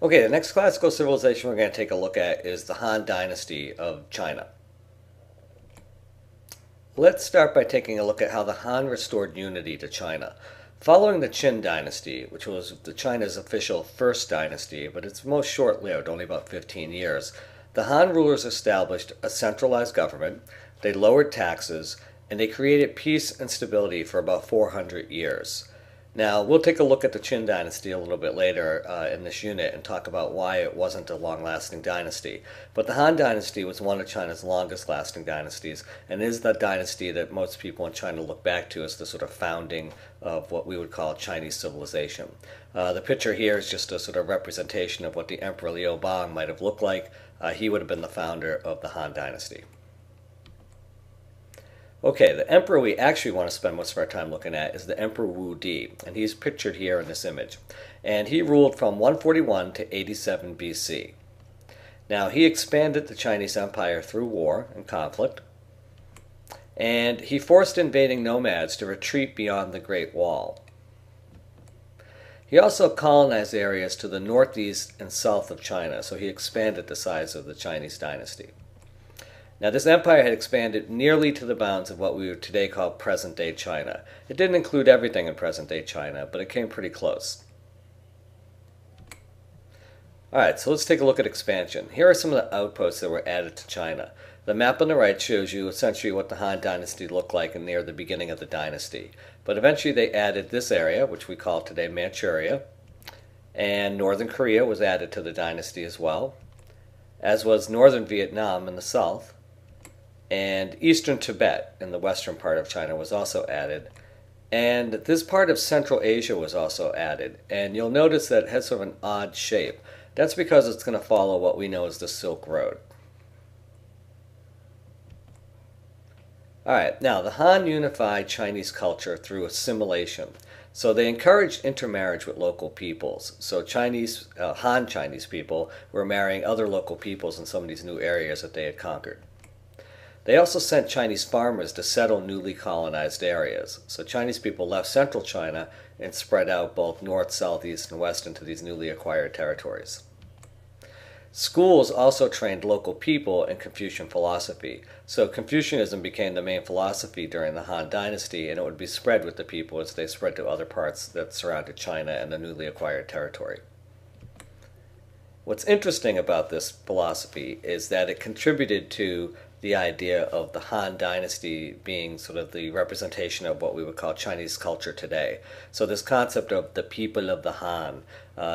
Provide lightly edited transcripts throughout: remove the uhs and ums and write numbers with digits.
Okay, the next classical civilization we're going to take a look at is the Han Dynasty of China. Let's start by taking a look at how the Han restored unity to China. Following the Qin dynasty, which was China's official first dynasty, but it's most short-lived, only about 15 years, the Han rulers established a centralized government, they lowered taxes, and they created peace and stability for about 400 years. Now, we'll take a look at the Qin dynasty a little bit later in this unit and talk about why it wasn't a long-lasting dynasty. But the Han dynasty was one of China's longest-lasting dynasties and is the dynasty that most people in China look back to as the sort of founding of what we would call Chinese civilization. The picture here is just a sort of representation of what the Emperor Liu Bang might have looked like. He would have been the founder of the Han dynasty. Okay, the emperor we actually want to spend most of our time looking at is the Emperor Wu Di, and he's pictured here in this image. And he ruled from 141 to 87 BC. Now, he expanded the Chinese Empire through war and conflict, and he forced invading nomads to retreat beyond the Great Wall. He also colonized areas to the northeast and south of China, so he expanded the size of the Chinese dynasty. Now, this empire had expanded nearly to the bounds of what we would today call present-day China. It didn't include everything in present-day China, but it came pretty close. Alright, so let's take a look at expansion. Here are some of the outposts that were added to China. The map on the right shows you essentially what the Han Dynasty looked like near the beginning of the dynasty. But eventually they added this area, which we call today Manchuria, and northern Korea was added to the dynasty as well, as was northern Vietnam in the south. And eastern Tibet in the western part of China was also added. And this part of Central Asia was also added. And you'll notice that it has sort of an odd shape. That's because it's going to follow what we know as the Silk Road. Alright, now the Han unified Chinese culture through assimilation. So they encouraged intermarriage with local peoples. So Han Chinese people were marrying other local peoples in some of these new areas that they had conquered. They also sent Chinese farmers to settle newly colonized areas. So Chinese people left central China and spread out both north, south, east, and west into these newly acquired territories. Schools also trained local people in Confucian philosophy. So Confucianism became the main philosophy during the Han Dynasty, and it would be spread with the people as they spread to other parts that surrounded China and the newly acquired territory. What's interesting about this philosophy is that it contributed to the idea of the Han Dynasty being sort of the representation of what we would call Chinese culture today. So this concept of the people of the Han.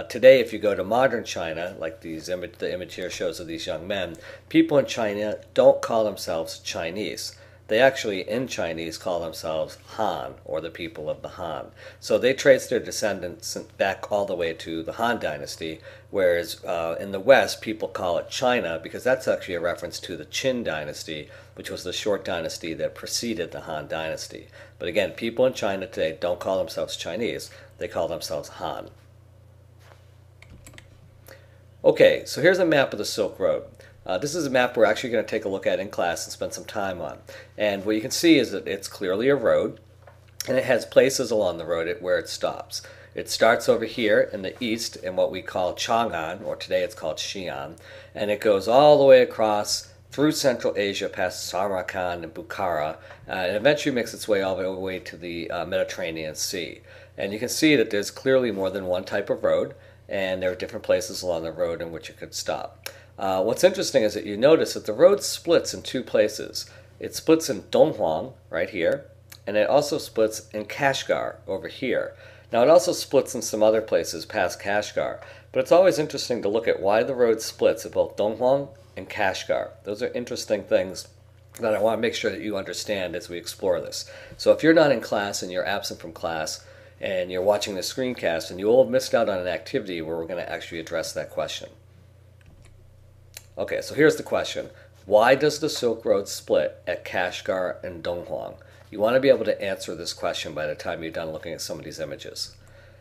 Today, if you go to modern China, like the image here shows of these young men, people in China don't call themselves Chinese. They actually, in Chinese, call themselves Han, or the people of the Han. So they trace their descendants back all the way to the Han Dynasty, whereas in the West, people call it China, because that's actually a reference to the Qin Dynasty, which was the short dynasty that preceded the Han Dynasty. But again, people in China today don't call themselves Chinese, they call themselves Han. Okay, so here's a map of the Silk Road. This is a map we're actually going to take a look at in class and spend some time on. And what you can see is that it's clearly a road, and it has places along the road where it stops. It starts over here in the east in what we call Chang'an, or today it's called Xi'an, and it goes all the way across through Central Asia past Samarkand and Bukhara, and eventually makes its way all the way to the Mediterranean Sea. And you can see that there's clearly more than one type of road, and there are different places along the road in which it could stop. What's interesting is that you notice that the road splits in two places. It splits in Donghuang, right here, and it also splits in Kashgar, over here. Now it also splits in some other places past Kashgar, but it's always interesting to look at why the road splits at both Donghuang and Kashgar. Those are interesting things that I want to make sure that you understand as we explore this. So if you're not in class and you're absent from class, and you're watching the screencast, and you will have missed out on an activity where we're going to actually address that question. Okay, so here's the question. Why does the Silk Road split at Kashgar and Donghuang? You want to be able to answer this question by the time you're done looking at some of these images.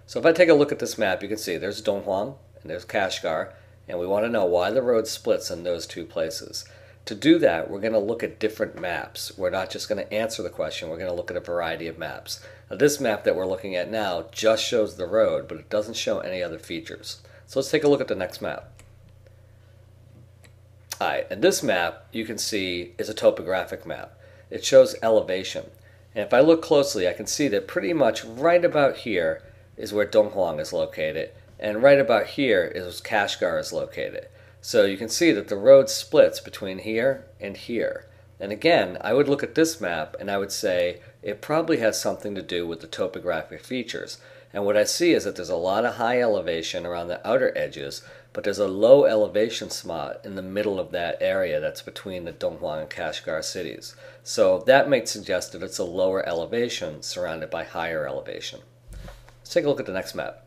So if I take a look at this map, you can see there's Donghuang and there's Kashgar, and we want to know why the road splits in those two places. To do that, we're going to look at different maps. We're not just going to answer the question, we're going to look at a variety of maps. Now, this map that we're looking at now just shows the road, but it doesn't show any other features. So let's take a look at the next map. Alright, and this map you can see is a topographic map. It shows elevation. And if I look closely, I can see that pretty much right about here is where Donghuang is located, and right about here is Kashgar is located. So you can see that the road splits between here and here. And again, I would look at this map and I would say it probably has something to do with the topographic features. And what I see is that there's a lot of high elevation around the outer edges, but there's a low elevation spot in the middle of that area that's between the Donghuang and Kashgar cities. So that might suggest that it's a lower elevation surrounded by higher elevation. Let's take a look at the next map.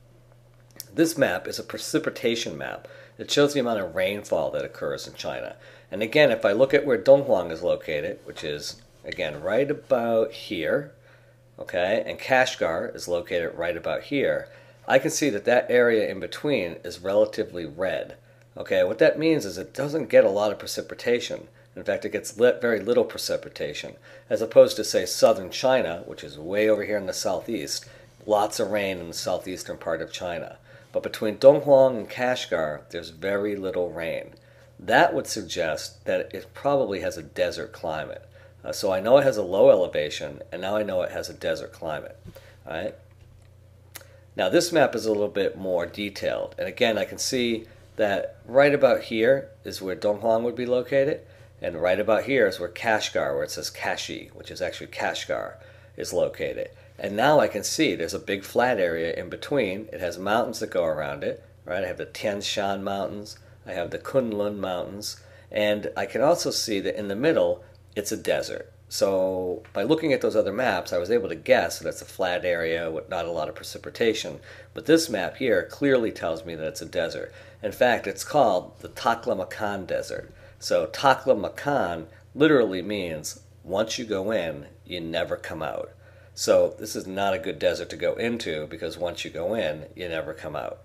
This map is a precipitation map. It shows the amount of rainfall that occurs in China. And again, if I look at where Donghuang is located, which is, again, right about here, okay, and Kashgar is located right about here, I can see that that area in between is relatively red. Okay, what that means is it doesn't get a lot of precipitation. In fact, it gets very little precipitation, as opposed to, say, southern China, which is way over here in the southeast, lots of rain in the southeastern part of China. But between Donghuang and Kashgar, there's very little rain. That would suggest that it probably has a desert climate. So I know it has a low elevation, and now I know it has a desert climate. All right? Now this map is a little bit more detailed, and again I can see that right about here is where Donghuang would be located, and right about here is where Kashgar, where it says Kashi, which is actually Kashgar, is located. And now I can see there's a big flat area in between. It has mountains that go around it, right? I have the Tian Shan Mountains, I have the Kunlun Mountains, and I can also see that in the middle it's a desert. So by looking at those other maps, I was able to guess that it's a flat area with not a lot of precipitation. But this map here clearly tells me that it's a desert. In fact, it's called the Taklamakan Desert. So Taklamakan literally means once you go in, you never come out. So this is not a good desert to go into because once you go in, you never come out.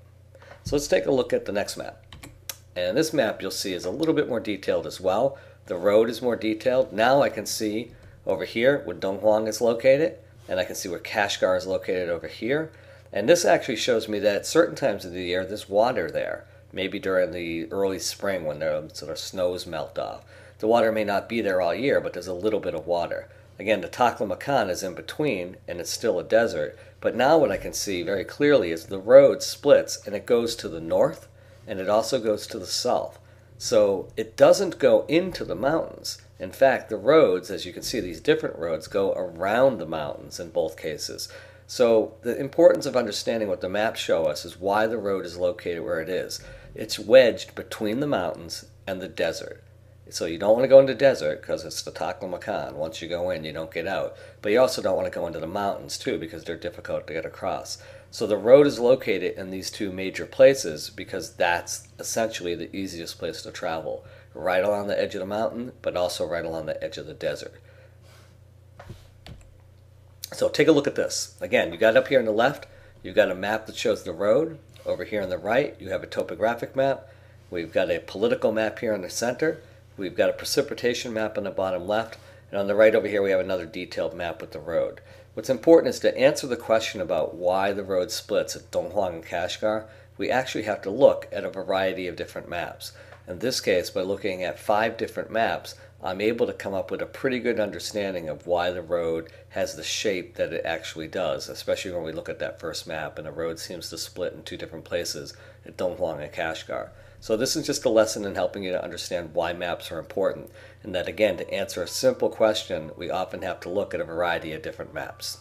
So let's take a look at the next map. And this map you'll see is a little bit more detailed as well. The road is more detailed. Now I can see over here where Donghuang is located, and I can see where Kashgar is located over here. And this actually shows me that at certain times of the year there's water there. Maybe during the early spring when the sort of snows melt off. The water may not be there all year, but there's a little bit of water. Again, the Taklamakan is in between, and it's still a desert. But now what I can see very clearly is the road splits, and it goes to the north, and it also goes to the south. So it doesn't go into the mountains. In fact, the roads, as you can see, these different roads go around the mountains in both cases. So the importance of understanding what the maps show us is why the road is located where it is. It's wedged between the mountains and the desert. So you don't want to go into the desert because it's the Taklamakan. Once you go in, you don't get out. But you also don't want to go into the mountains too because they're difficult to get across. So the road is located in these two major places because that's essentially the easiest place to travel. Right along the edge of the mountain, but also right along the edge of the desert. So take a look at this. Again, you got up here on the left, you've got a map that shows the road. Over here on the right, you have a topographic map. We've got a political map here in the center. We've got a precipitation map on the bottom left. And on the right over here, we have another detailed map with the road. What's important is to answer the question about why the road splits at Donghuang and Kashgar, we actually have to look at a variety of different maps. In this case, by looking at 5 different maps, I'm able to come up with a pretty good understanding of why the road has the shape that it actually does, especially when we look at that first map and the road seems to split in 2 different places at Donghuang and Kashgar. So this is just a lesson in helping you to understand why maps are important, and that again, to answer a simple question, we often have to look at a variety of different maps.